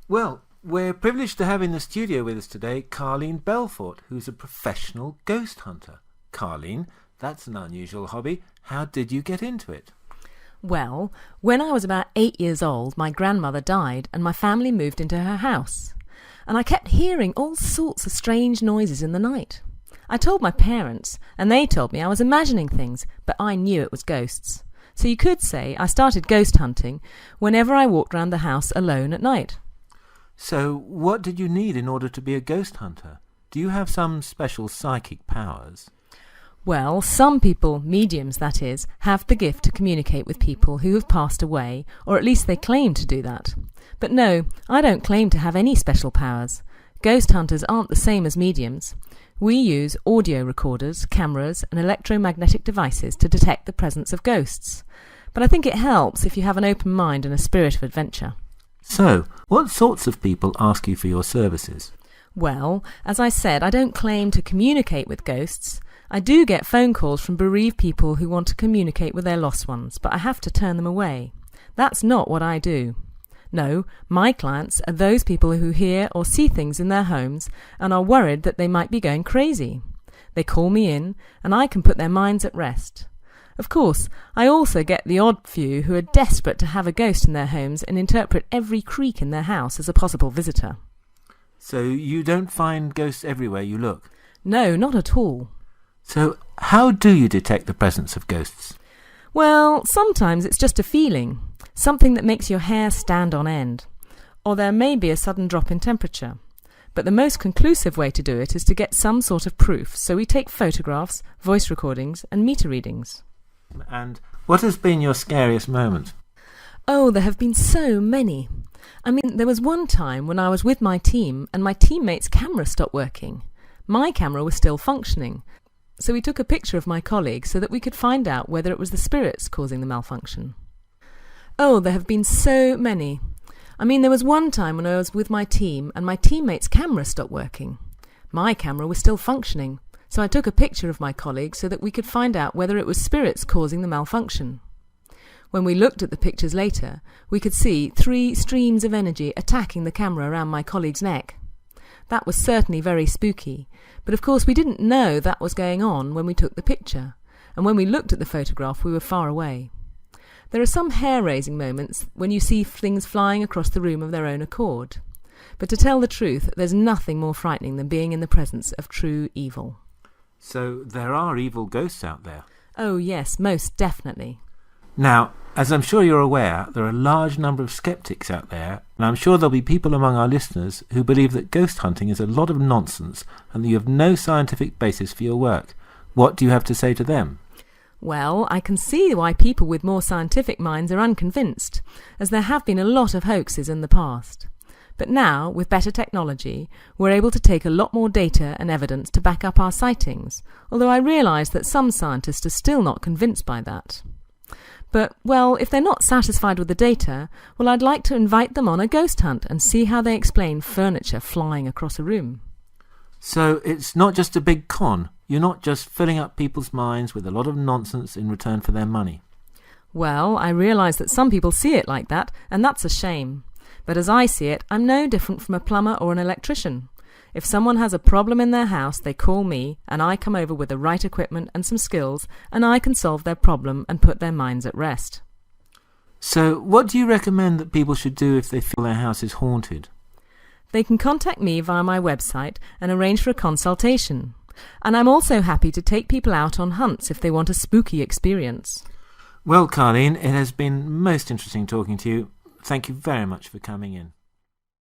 Well, we're privileged to have in the studio with us today Carleen Belfort, who's a professional ghost hunter. Carleen, that's an unusual hobby. How did you get into it? Well, when I was about 8 years old, my grandmother died and my family moved into her house. And I kept hearing all sorts of strange noises in the night. I told my parents, and they told me I was imagining things, but I knew it was ghosts. So you could say I started ghost hunting whenever I walked around the house alone at night. So what did you need in order to be a ghost hunter? Do you have some special psychic powers? Well, some people, mediums that is, have the gift to communicate with people who have passed away, or at least they claim to do that. But no, I don't claim to have any special powers. Ghost hunters aren't the same as mediums. We use audio recorders, cameras, and electromagnetic devices to detect the presence of ghosts. But I think it helps if you have an open mind and a spirit of adventure. So, what sorts of people ask you for your services? Well, as I said, I don't claim to communicate with ghosts. I do get phone calls from bereaved people who want to communicate with their lost ones, but I have to turn them away. That's not what I do. No, my clients are those people who hear or see things in their homes and are worried that they might be going crazy. They call me in, and I can put their minds at rest. Of course, I also get the odd few who are desperate to have a ghost in their homes and interpret every creak in their house as a possible visitor. So you don't find ghosts everywhere you look? No, not at all. So how do you detect the presence of ghosts? Well, sometimes it's just a feeling, something that makes your hair stand on end. Or there may be a sudden drop in temperature. But the most conclusive way to do it is to get some sort of proof, so we take photographs, voice recordings, and meter readings. And what has been your scariest moment? Oh, there have been so many. I mean, there was one time when I was with my team and my teammate's camera stopped working. My camera was still functioning, so we took a picture of my colleague so that we could find out whether it was the spirits causing the malfunction. Oh, there have been so many. I mean, there was one time when I was with my team and my teammate's camera stopped working. My camera was still functioning, so I took a picture of my colleague so that we could find out whether it was spirits causing the malfunction. When we looked at the pictures later, we could see 3 streams of energy attacking the camera around my colleague's neck. That was certainly very spooky, but of course we didn't know that was going on when we took the picture, and when we looked at the photograph we were far away. There are some hair-raising moments when you see things flying across the room of their own accord. But to tell the truth, there's nothing more frightening than being in the presence of true evil. So there are evil ghosts out there? Oh yes, most definitely. Now, as I'm sure you're aware, there are a large number of skeptics out there, and I'm sure there'll be people among our listeners who believe that ghost hunting is a lot of nonsense and that you have no scientific basis for your work. What do you have to say to them? Well, I can see why people with more scientific minds are unconvinced, as there have been a lot of hoaxes in the past. But now, with better technology, we're able to take a lot more data and evidence to back up our sightings, although I realise that some scientists are still not convinced by that. But, well, if they're not satisfied with the data, well, I'd like to invite them on a ghost hunt and see how they explain furniture flying across a room. So it's not just a big con. You're not just filling up people's minds with a lot of nonsense in return for their money. Well, I realise that some people see it like that, and that's a shame. But as I see it, I'm no different from a plumber or an electrician. If someone has a problem in their house, they call me, and I come over with the right equipment and some skills, and I can solve their problem and put their minds at rest. So what do you recommend that people should do if they feel their house is haunted? They can contact me via my website and arrange for a consultation. And I'm also happy to take people out on hunts if they want a spooky experience. Well, Carleen, it has been most interesting talking to you. Thank you very much for coming in.